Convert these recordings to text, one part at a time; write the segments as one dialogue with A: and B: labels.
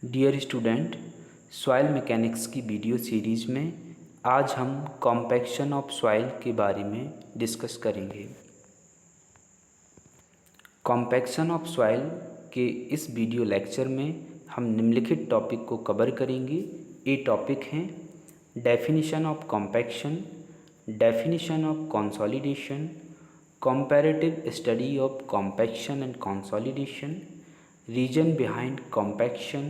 A: Dear student, soil mechanics की video series में आज हम कॉम्पैक्शन ऑफ सॉइल के बारे में डिस्कस करेंगे। कॉम्पैक्शन ऑफ सॉइल के इस वीडियो लेक्चर में हम निम्नलिखित टॉपिक को कवर करेंगे। ये टॉपिक हैं definition of compaction, definition of consolidation, comparative study of compaction and consolidation, reason behind compaction,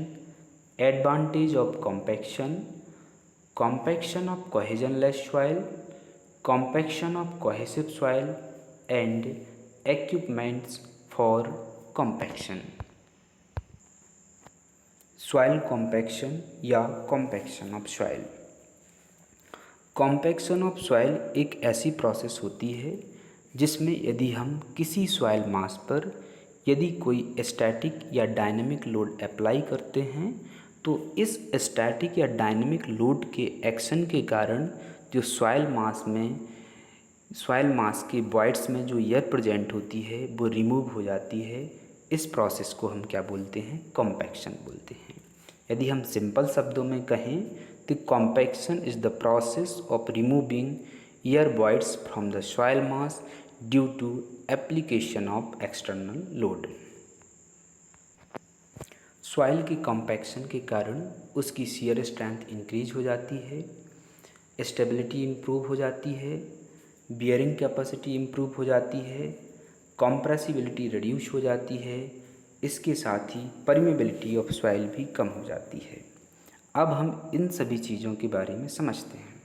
A: advantage of compaction, compaction of cohesionless soil, compaction of cohesive soil and equipments for compaction. Soil compaction या compaction of soil. Compaction of soil एक ऐसी process होती है जिसमें यदि हम किसी soil मास पर यदि कोई स्टैटिक या डायनेमिक लोड अप्लाई करते हैं तो इस स्टैटिक या डायनेमिक लोड के एक्शन के कारण जो सॉइल मास के वॉइड्स में जो एयर प्रेजेंट होती है वो रिमूव हो जाती है। इस प्रोसेस को हम क्या बोलते हैं? कॉम्पैक्शन बोलते हैं। यदि हम सिंपल शब्दों में कहें तो compaction is the process of removing air voids from the soil mass due to application of external load. Soil के कॉम्पैक्शन के कारण उसकी शियर स्ट्रेंथ इंक्रीज हो जाती है, स्टेबिलिटी इम्प्रूव हो जाती है, बियरिंग कैपेसिटी इम्प्रूव हो जाती है, कॉम्प्रेसिबिलिटी रिड्यूस हो जाती है। इसके साथ ही परमेबिलिटी ऑफ सॉइल भी कम हो जाती है। अब हम इन सभी चीज़ों के बारे में समझते हैं।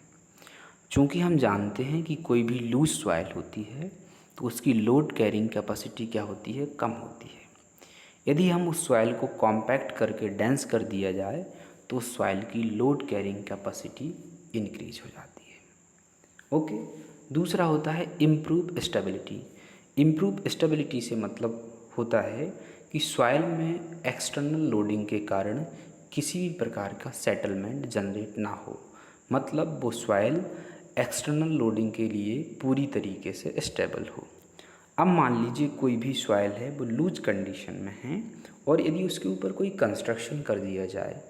A: चूँकि हम जानते हैं कि कोई भी लूज सॉइल होती है तो उसकी लोड कैरिंग कैपेसिटी क्या होती है? कम होती है। यदि हम उस सॉइल को कॉम्पैक्ट करके डेंस कर दिया जाए तो उस सॉइल की लोड कैरिंग कैपेसिटी इंक्रीज हो जाती है। ओके। दूसरा होता है इम्प्रूव स्टेबिलिटी। इम्प्रूव स्टेबिलिटी से मतलब होता है कि सॉइल में एक्सटर्नल लोडिंग के कारण किसी भी प्रकार का सेटलमेंट जनरेट ना हो, मतलब वो सॉइल एक्सटर्नल लोडिंग के लिए पूरी तरीके से स्टेबल हो। अब मान लीजिए कोई भी सॉइल है वो लूज कंडीशन में है और यदि उसके ऊपर कोई कंस्ट्रक्शन कर दिया जाए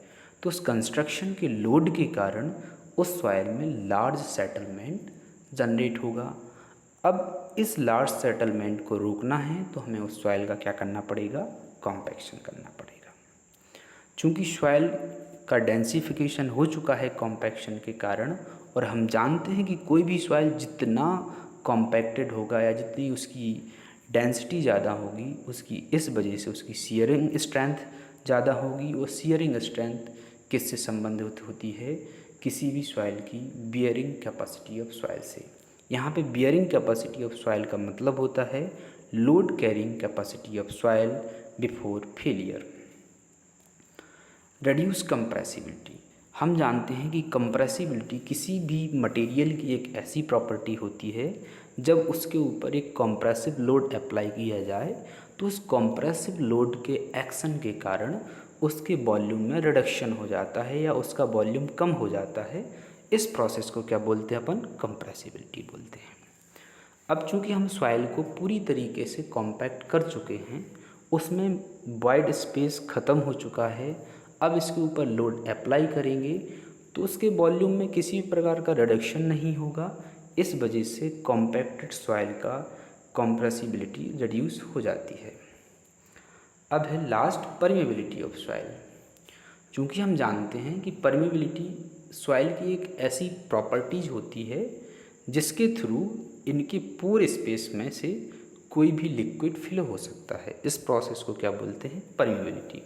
A: तो उस कंस्ट्रक्शन के लोड के कारण उस सॉइल में लार्ज सेटलमेंट जनरेट होगा। अब इस लार्ज सेटलमेंट को रोकना है तो हमें उस सॉइल का क्या करना पड़ेगा? कॉम्पैक्शन करना पड़ेगा। चूँकि सॉइल का डेंसिफिकेशन हो चुका है कॉम्पैक्शन के कारण, और हम जानते हैं कि कोई भी सॉइल जितना कॉम्पैक्टेड होगा या जितनी उसकी डेंसिटी ज़्यादा होगी उसकी इस वजह से उसकी शियरिंग स्ट्रेंथ ज़्यादा होगी। और शियरिंग स्ट्रेंथ किससे संबंधित होती है? किसी भी सॉइल की बियरिंग कैपेसिटी ऑफ सॉइल से। यहाँ पे बियरिंग कैपेसिटी ऑफ सॉइल का मतलब होता है load carrying capacity of soil before failure. Reduce compressibility. हम जानते हैं कि कंप्रेसिबिलिटी किसी भी मटेरियल की एक ऐसी प्रॉपर्टी होती है जब उसके ऊपर एक कंप्रेसिव लोड अप्लाई किया जाए तो उस कंप्रेसिव लोड के एक्शन के कारण उसके वॉल्यूम में रिडक्शन हो जाता है या उसका वॉल्यूम कम हो जाता है। इस प्रोसेस को क्या बोलते हैं? अपन कंप्रेसिबिलिटी बोलते हैं। अब चूँकि हम सॉइल को पूरी तरीके से कॉम्पैक्ट कर चुके हैं, उसमें वाइड स्पेस ख़त्म हो चुका है, अब इसके ऊपर लोड अप्लाई करेंगे तो उसके वॉल्यूम में किसी भी प्रकार का रिडक्शन नहीं होगा। इस वजह से कॉम्पैक्टेड सॉइल का कंप्रेसिबिलिटी रिड्यूस हो जाती है। अब है लास्ट परमेबिलिटी ऑफ सॉइल। चूँकि हम जानते हैं कि परमेबिलिटी सॉइल की एक ऐसी प्रॉपर्टीज होती है जिसके थ्रू इनके पूरे स्पेस में से कोई भी लिक्विड फिल हो सकता है। इस प्रोसेस को क्या बोलते हैं? परमेबिलिटी।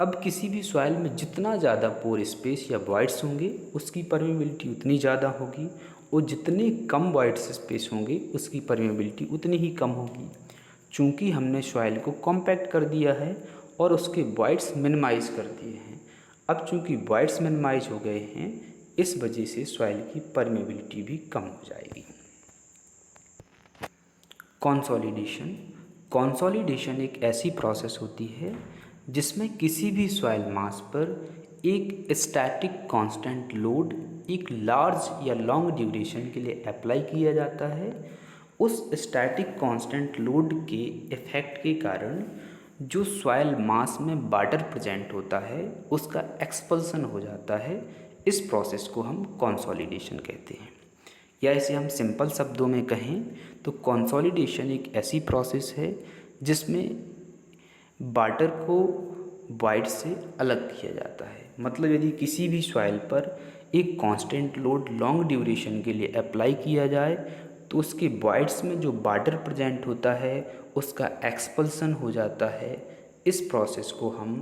A: अब किसी भी सॉइल में जितना ज़्यादा पोर स्पेस या वॉइड्स होंगे उसकी परमेबिलिटी उतनी ज़्यादा होगी, और जितने कम वॉइड्स स्पेस होंगे उसकी परमेबिलिटी उतनी ही कम होगी। चूँकि हमने सॉइल को कॉम्पैक्ट कर दिया है और उसके वॉइड्स मिनिमाइज़ कर दिए हैं, अब चूँकि वॉइड्स मिनिमाइज हो गए हैं इस वजह से सॉइल की परमेबिलिटी भी कम हो जाएगी। कंसोलिडेशन। कंसोलिडेशन एक ऐसी प्रोसेस होती है जिसमें किसी भी सॉइल मास पर एक स्टैटिक कांस्टेंट लोड एक लार्ज या लॉन्ग ड्यूरेशन के लिए अप्लाई किया जाता है। उस स्टैटिक कांस्टेंट लोड के इफ़ेक्ट के कारण जो सॉइल मास में वाटर प्रेजेंट होता है उसका एक्सपल्सन हो जाता है। इस प्रोसेस को हम कंसोलिडेशन कहते हैं। या इसे हम सिंपल शब्दों में कहें तो कंसोलिडेशन एक ऐसी प्रोसेस है जिसमें वाटर को वॉइड से अलग किया जाता है। मतलब यदि किसी भी सॉइल पर एक कांस्टेंट लोड लॉन्ग ड्यूरेशन के लिए अप्लाई किया जाए तो उसके वॉइड्स में जो वाटर प्रेजेंट होता है उसका एक्सपल्सन हो जाता है। इस प्रोसेस को हम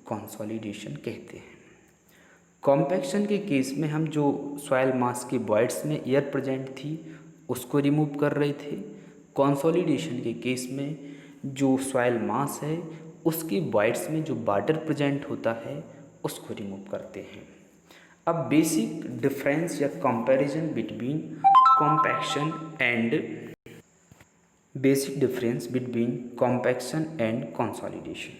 A: कंसोलिडेशन कहते हैं। कॉम्पैक्शन के केस में हम जो सॉइल मास के वॉइड्स में एयर प्रेजेंट थी उसको रिमूव कर रहे थे। कंसोलिडेशन के केस में जो सॉइल मास है उसके वॉइड्स में जो वाटर प्रेजेंट होता है उसको रिमूव करते हैं। अब बेसिक डिफरेंस या comparison between compaction and compaction and consolidation.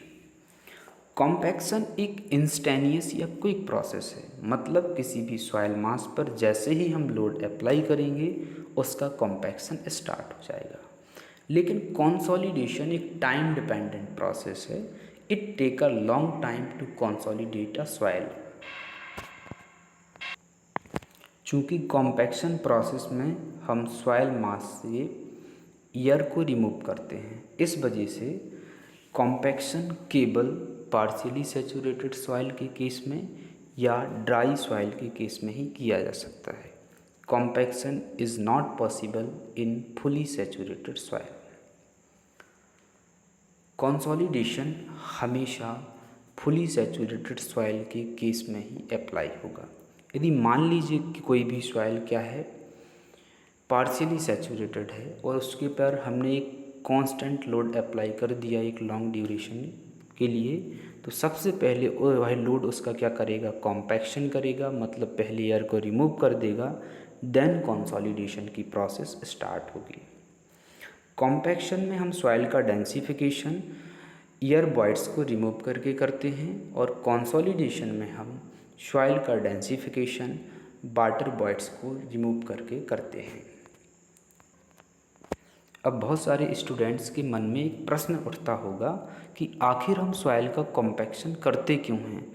A: Compaction एक इंस्टेनियस या क्विक प्रोसेस है। मतलब किसी भी सॉइल मास पर जैसे ही हम लोड अप्लाई करेंगे उसका कॉम्पैक्शन स्टार्ट हो जाएगा। लेकिन कंसोलिडेशन एक टाइम डिपेंडेंट प्रोसेस है। It take a long time to consolidate a soil. चूँकि कॉम्पैक्शन प्रोसेस में हम सॉइल मास से एयर को रिमूव करते हैं, इस वजह से कॉम्पैक्शन केवल पार्शियली सैचुरेटेड सॉइल के केस में या ड्राई सॉइल के केस में ही किया जा सकता है। Compaction is not possible in fully saturated soil. Consolidation हमेशा फुली सैचुरेटेड सॉइल के केस में ही अप्लाई होगा। यदि मान लीजिए कि कोई भी सॉइल क्या है, पार्शियली सैचुरेटेड है और उसके पर हमने एक कांस्टेंट लोड अप्लाई कर दिया एक लॉन्ग ड्यूरेशन के लिए, तो सबसे पहले वह लोड उसका क्या करेगा, कॉम्पैक्शन करेगा। मतलब पहले एयर को रिमूव कर देगा, देन कंसोलिडेशन की प्रोसेस स्टार्ट होगी। कॉम्पैक्शन में हम सॉइल का डेंसिफिकेशन एयर वॉइड्स को रिमूव करके करते हैं और कंसोलिडेशन में हम सॉइल का डेंसिफिकेशन वाटर वॉइड्स को रिमूव करके करते हैं। अब बहुत सारे स्टूडेंट्स के मन में एक प्रश्न उठता होगा कि आखिर हम सॉइल का कॉम्पैक्शन करते क्यों हैं,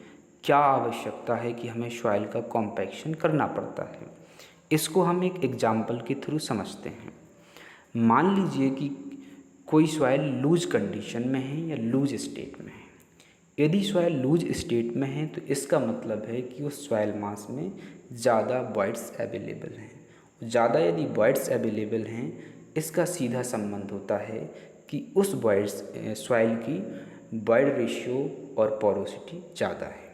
A: क्या आवश्यकता है कि हमें सॉइल का कॉम्पैक्शन करना पड़ता है। इसको हम एक एग्जाम्पल के थ्रू समझते हैं। मान लीजिए कि कोई सॉइल लूज कंडीशन में है या लूज स्टेट में है। यदि सॉइल लूज स्टेट में है तो इसका मतलब है कि उस सॉइल मास में ज़्यादा वॉइड्स अवेलेबल हैं। ज़्यादा यदि वॉइड्स अवेलेबल हैं, इसका सीधा संबंध होता है कि उस वॉइड्स सॉइल की वॉइड रेशियो और पोरोसिटी ज़्यादा है।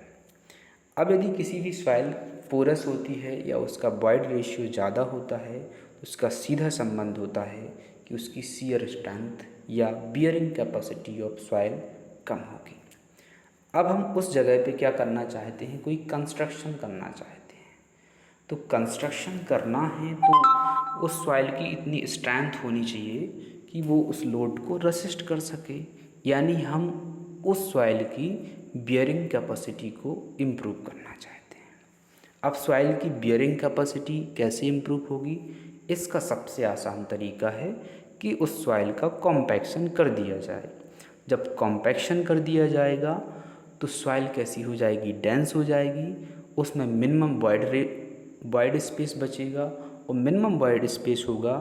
A: अब यदि किसी भी सॉइल पोरस होती है या उसका वॉइड रेशियो ज़्यादा होता है तो उसका सीधा संबंध होता है कि उसकी शियर स्ट्रेंथ या बियरिंग कैपेसिटी ऑफ सॉइल कम होगी। अब हम उस जगह पे क्या करना चाहते हैं, कोई कंस्ट्रक्शन करना चाहते हैं। तो कंस्ट्रक्शन करना है तो उस सॉइल की इतनी स्ट्रेंथ होनी चाहिए कि वो उस लोड को रेसिस्ट कर सके। यानी हम उस सॉइल की बियरिंग कैपेसिटी को इम्प्रूव करना चाहते हैं। अब सॉइल की बियरिंग कैपेसिटी कैसे इम्प्रूव होगी, इसका सबसे आसान तरीका है कि उस सॉइल का कॉम्पैक्शन कर दिया जाए। जब कॉम्पैक्शन कर दिया जाएगा तो सॉइल कैसी हो जाएगी, डेंस हो जाएगी। उसमें मिनिमम वॉइड स्पेस बचेगा और मिनिमम वॉइड स्पेस होगा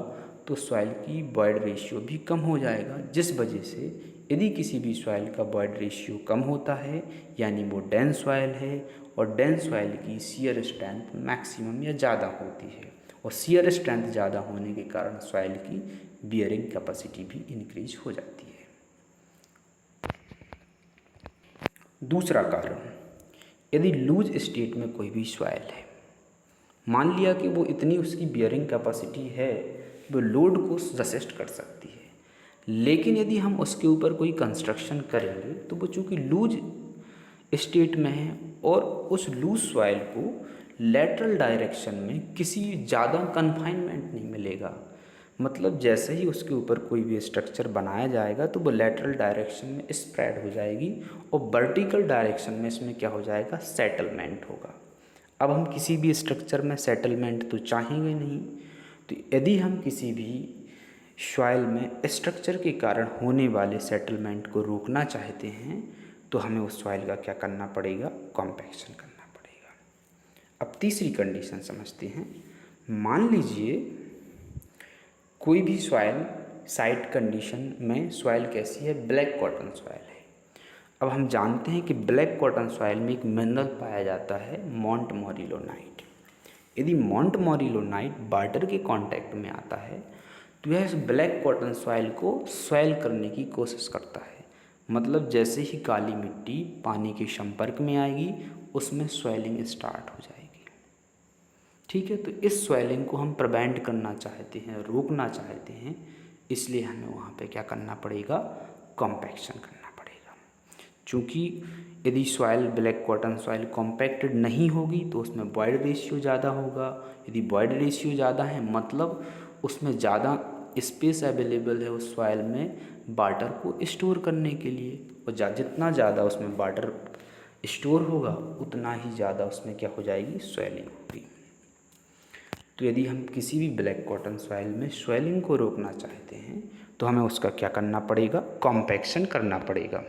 A: तो सॉइल की वॉइड रेशियो भी कम हो जाएगा। जिस वजह से यदि किसी भी सॉइल का वॉइड रेशियो कम होता है यानी वो डेंस सॉइल है और डेंस सॉइल की शियर स्ट्रेंथ मैक्सिमम या ज़्यादा होती है और शियर स्ट्रेंथ ज़्यादा होने के कारण सॉइल की बियरिंग कैपेसिटी भी इंक्रीज हो जाती है। दूसरा कारण, यदि लूज स्टेट में कोई भी सॉइल है, मान लिया कि वो इतनी उसकी बियरिंग कैपेसिटी है वो लोड को रेसिस्ट कर सकती है, लेकिन यदि हम उसके ऊपर कोई कंस्ट्रक्शन करेंगे तो वो चूँकि लूज स्टेट में है और उस लूज सॉइल को लेटरल डायरेक्शन में किसी ज़्यादा कन्फाइनमेंट नहीं मिलेगा। मतलब जैसे ही उसके ऊपर कोई भी स्ट्रक्चर बनाया जाएगा तो वो लेटरल डायरेक्शन में स्प्रेड हो जाएगी और वर्टिकल डायरेक्शन में इसमें क्या हो जाएगा, सेटलमेंट होगा। अब हम किसी भी स्ट्रक्चर में सेटलमेंट तो चाहेंगे नहीं, तो यदि हम किसी भी सॉइल में स्ट्रक्चर के कारण होने वाले सेटलमेंट को रोकना चाहते हैं तो हमें उस सॉइल का क्या करना पड़ेगा, कॉम्पैक्शन करना पड़ेगा। अब तीसरी कंडीशन समझते हैं। मान लीजिए कोई भी सॉइल साइट कंडीशन में सॉइल कैसी है, ब्लैक कॉटन सॉइल है। अब हम जानते हैं कि ब्लैक कॉटन सॉइल में एक मिनरल पाया जाता है मोंटमोरिलोनाइट। यदि मोंटमोरिलोनाइट वाटर के कांटेक्ट में आता है तो यह इस ब्लैक कॉटन सॉइल को सॉइल करने की कोशिश करता है। मतलब जैसे ही काली मिट्टी पानी के संपर्क में आएगी उसमें स्वेलिंग स्टार्ट हो जाएगी। ठीक है, तो इस स्वेलिंग को हम प्रिवेंट करना चाहते हैं, रोकना चाहते हैं, इसलिए हमें वहाँ पे क्या करना पड़ेगा, कॉम्पैक्शन करना पड़ेगा। चूँकि यदि soil black cotton soil compacted नहीं होगी तो उसमें वॉइड रेशियो ज़्यादा होगा। यदि वॉइड रेशियो ज़्यादा है मतलब उसमें ज़्यादा स्पेस अवेलेबल है उस सॉइल में वाटर को स्टोर करने के लिए, और जितना ज़्यादा उसमें वाटर स्टोर होगा उतना ही ज़्यादा उसमें क्या हो जाएगी, स्वेलिंग होगी। तो यदि हम किसी भी ब्लैक कॉटन सॉइल में स्वेलिंग को रोकना चाहते हैं तो हमें उसका क्या करना पड़ेगा, कॉम्पैक्शन करना पड़ेगा।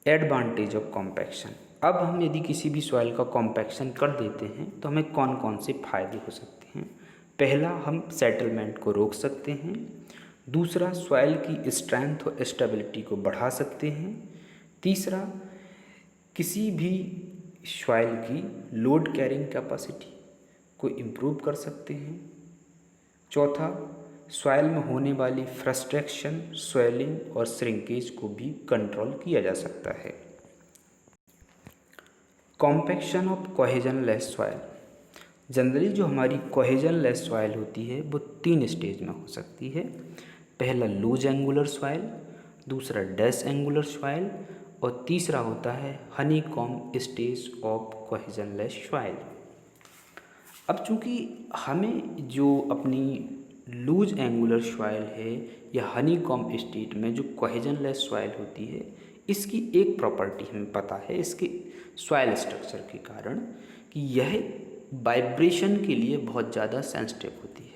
A: Advantage of compaction. अब हम यदि किसी भी सॉइल का कॉम्पैक्शन कर देते हैं तो हमें कौन कौन से फ़ायदे हो सकते हैं। पहला, हम सेटलमेंट को रोक सकते हैं। दूसरा, सॉइल की स्ट्रेंथ और स्टेबिलिटी को बढ़ा सकते हैं। तीसरा, किसी भी सॉइल की लोड कैरिंग कैपेसिटी को इम्प्रूव कर सकते हैं। चौथा, सॉइल में होने वाली फ्रस्ट्रेक्शन, स्वेलिंग और श्रिंकेज को भी कंट्रोल किया जा सकता है। Compaction of cohesionless soil. Generally जो हमारी कोहेजनलेस सॉइल होती है वो 3 स्टेज में हो सकती है। पहला लूज एंगुलर सॉइल, दूसरा डेस एंगुलर सॉइल और तीसरा होता है honeycomb stage of cohesionless soil. अब चूँकि हमें जो अपनी लूज एंगुलर सॉइल है या हनीकॉम्ब स्टेट में जो कोहेजनलेस सॉइल होती है, इसकी एक प्रॉपर्टी हमें पता है इसके सॉइल स्ट्रक्चर के कारण कि यह वाइब्रेशन के लिए बहुत ज़्यादा सेंसिटिव होती है।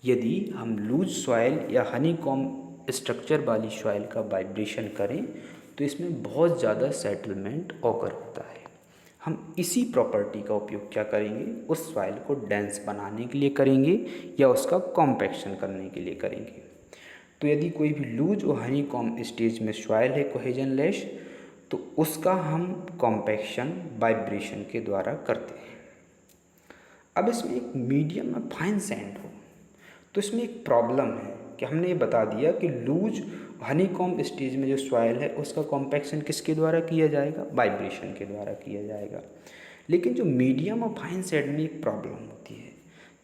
A: यदि हम लूज सॉइल या हनीकॉम्ब स्ट्रक्चर वाली सॉइल का वाइब्रेशन करें तो इसमें बहुत ज़्यादा सेटलमेंट ऑकर होता है। हम इसी प्रॉपर्टी का उपयोग क्या करेंगे, उस सॉइल को डेंस बनाने के लिए करेंगे या उसका कॉम्पैक्शन करने के लिए करेंगे। तो यदि कोई भी लूज और हनीकॉम्ब स्टेज में सॉइल है कोहेजनलेस तो उसका हम कॉम्पैक्शन वाइब्रेशन के द्वारा करते हैं। अब इसमें एक मीडियम में फाइन सैंड हो तो इसमें एक प्रॉब्लम है कि हमने ये बता दिया कि लूज हनीकॉम्ब स्टेज में जो सॉइल है उसका कॉम्पैक्शन किसके द्वारा किया जाएगा, वाइब्रेशन के द्वारा किया जाएगा। लेकिन जो मीडियम और फाइन सैंड में एक प्रॉब्लम होती है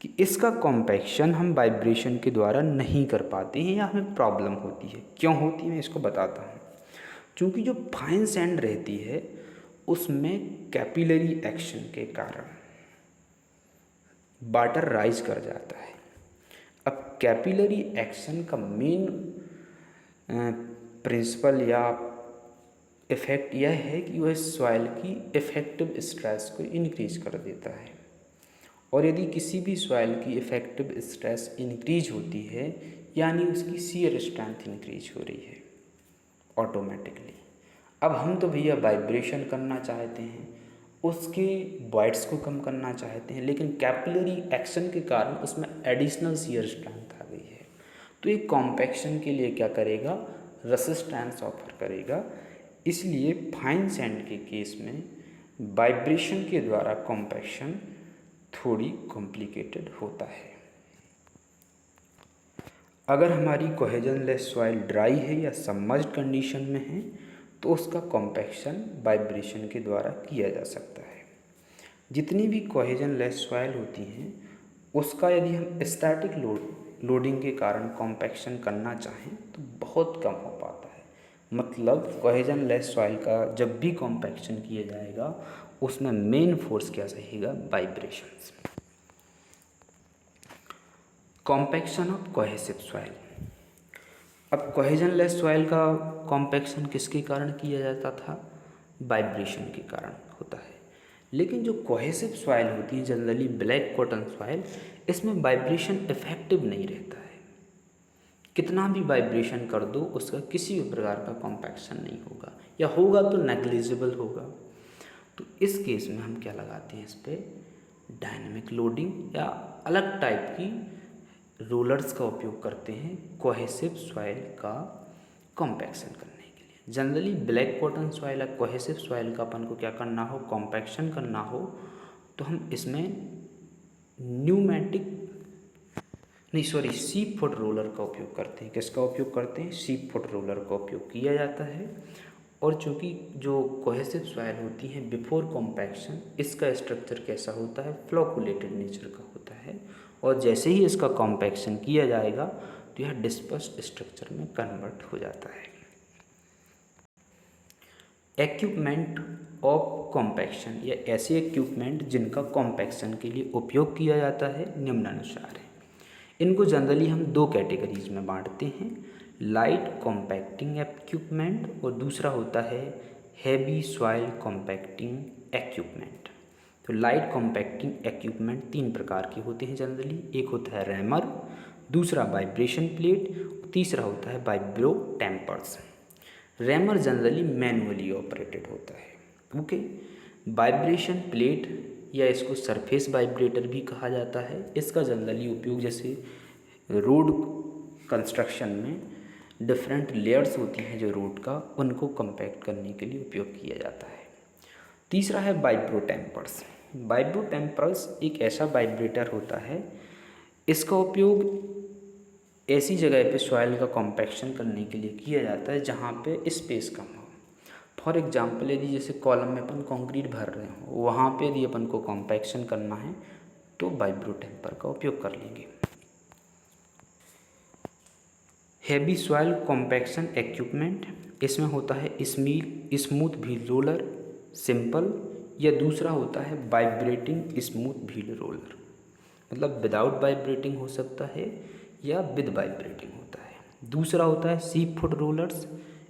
A: कि इसका कॉम्पैक्शन हम वाइब्रेशन के द्वारा नहीं कर पाते हैं या हमें प्रॉब्लम होती है। क्यों होती है मैं इसको बताता हूँ। क्योंकि जो फाइन सैंड रहती है उसमें कैपिलरी एक्शन के कारण वाटर राइज कर जाता है। अब कैपिलरी एक्शन का मेन प्रिंसिपल या इफ़ेक्ट यह है कि वह सॉइल की इफ़ेक्टिव स्ट्रेस को इंक्रीज कर देता है, और यदि किसी भी सॉइल की इफ़ेक्टिव स्ट्रेस इंक्रीज होती है यानी उसकी शियर स्ट्रेंथ इंक्रीज हो रही है ऑटोमेटिकली। अब हम तो भैया वाइब्रेशन करना चाहते हैं, उसके वॉइड्स को कम करना चाहते हैं, लेकिन कैपिलरी एक्शन के कारण उसमें एडिशनल शियर स्ट्रेंथ आ गई है। तो ये कॉम्पैक्शन के लिए क्या करेगा, रेसिस्टेंस ऑफर करेगा। इसलिए फाइन सैंड के केस में वाइब्रेशन के द्वारा कॉम्पैक्शन थोड़ी कॉम्प्लिकेटेड होता है। अगर हमारी कोहेजनलेस सॉइल ड्राई है या सबमर्ज्ड कंडीशन में है तो उसका कॉम्पैक्शन वाइब्रेशन के द्वारा किया जा सकता है। जितनी भी कोहेजनलेस सॉइल होती हैं उसका यदि हम स्टैटिक लोडिंग के कारण कॉम्पैक्शन करना चाहें तो बहुत कम हो पाता है। मतलब कोहेजनलेस सॉइल का जब भी कॉम्पैक्शन किया जाएगा उसमें मेन फोर्स क्या रहेगा, vibrations. Compaction of cohesive soil. अब कोहेजनलेस सॉइल का कॉम्पैक्शन किसके कारण किया जाता था, वाइब्रेशन के कारण होता है। लेकिन जो कोहेसिव सॉइल होती है जनरली ब्लैक कॉटन सॉइल, इसमें वाइब्रेशन इफेक्टिव नहीं रहता है। कितना भी वाइब्रेशन कर दो उसका किसी भी प्रकार का कॉम्पैक्शन नहीं होगा, या होगा तो नेग्लिजिबल होगा। तो इस केस में हम क्या लगाते हैं, इस पर डायनेमिक लोडिंग या अलग टाइप की रोलर्स का उपयोग करते हैं कोहेसिव सॉइल का कॉम्पैक्शन करने के लिए। जनरली ब्लैक कॉटन सॉइल या कोहेसिव सॉइल का अपन को क्या करना हो, कॉम्पैक्शन करना हो, तो हम इसमें सीप फुट रोलर का उपयोग करते हैं। किसका उपयोग करते हैं? सीप फुट रोलर का उपयोग किया जाता है। और चूँकि जो कोहेसिव सॉइल होती हैं बिफोर कॉम्पैक्शन, इसका स्ट्रक्चर कैसा होता है, फ्लोकुलेटेड नेचर का होता है, और जैसे ही इसका कॉम्पैक्शन किया जाएगा तो यह डिस्पर्स्ड स्ट्रक्चर में कन्वर्ट हो जाता है। इक्विपमेंट ऑफ कॉम्पैक्शन, या ऐसे इक्विपमेंट जिनका कॉम्पैक्शन के लिए उपयोग किया जाता है निम्नानुसार है। इनको जनरली हम दो कैटेगरीज में बांटते हैं, लाइट कॉम्पैक्टिंग इक्विपमेंट और दूसरा होता है हैवी सॉइल कॉम्पैक्टिंग इक्विपमेंट। तो लाइट कॉम्पैक्टिंग इक्विपमेंट तीन प्रकार के होते हैं जनरली। एक होता है रैमर, दूसरा वाइब्रेशन प्लेट, तीसरा होता है vibro tempers. Rammer generally manually operated होता है। ओके, वाइब्रेशन प्लेट या इसको सरफेस वाइब्रेटर भी कहा जाता है। इसका जनरली उपयोग जैसे रोड कंस्ट्रक्शन में डिफरेंट लेयर्स होती हैं जो रोड का, उनको कंपैक्ट करने के लिए उपयोग किया जाता है। तीसरा है वाइब्रो टेम्पर्स। वाइब्रो टेम्पर्स एक ऐसा वाइब्रेटर होता है, इसका उपयोग ऐसी जगह पे सॉइल का कॉम्पैक्शन करने के लिए किया जाता है जहाँ पे स्पेस कम हो। फॉर एग्जांपल यदि जैसे कॉलम में अपन कंक्रीट भर रहे हो, वहाँ पे यदि अपन को कॉम्पैक्शन करना है तो वाइब्रो टेम्पर का उपयोग कर लेंगे। हैवी सॉइल कॉम्पैक्शन इक्विपमेंट, इसमें होता है स्मूथ व्हील रोलर, सिंपल, या दूसरा होता है वाइब्रेटिंग स्मूथ व्हील रोलर। मतलब विदाउट वाइब्रेटिंग हो सकता है या विद वाइब्रेटिंग होता है। दूसरा होता है सीप फुट रोलर्स,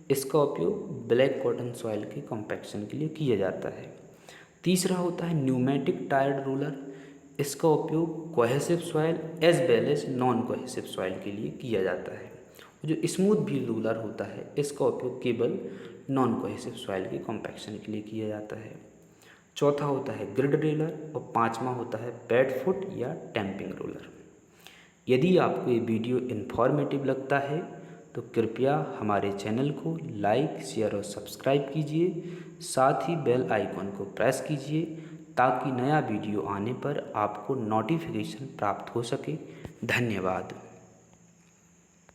A: इसका उपयोग ब्लैक कॉटन सॉइल के कॉम्पैक्शन के लिए किया जाता है। तीसरा होता है न्यूमेटिक टायर्ड रोलर, इसका उपयोग cohesive soil as well as non cohesive soil के लिए किया जाता है। जो स्मूथ व्हील रोलर होता है इसका उपयोग केवल नॉन कोहेसिव सॉइल के कॉम्पैक्शन के लिए किया जाता है। चौथा होता है ग्रिड रोलर, और पांचवा होता है पैड फुट या टैंपिंग रोलर। यदि आपको ये वीडियो इन्फॉर्मेटिव लगता है तो कृपया हमारे चैनल को लाइक, शेयर और सब्सक्राइब कीजिए। साथ ही बेल आइकॉन को प्रेस कीजिए ताकि नया वीडियो आने पर आपको नोटिफिकेशन प्राप्त हो सके। धन्यवाद।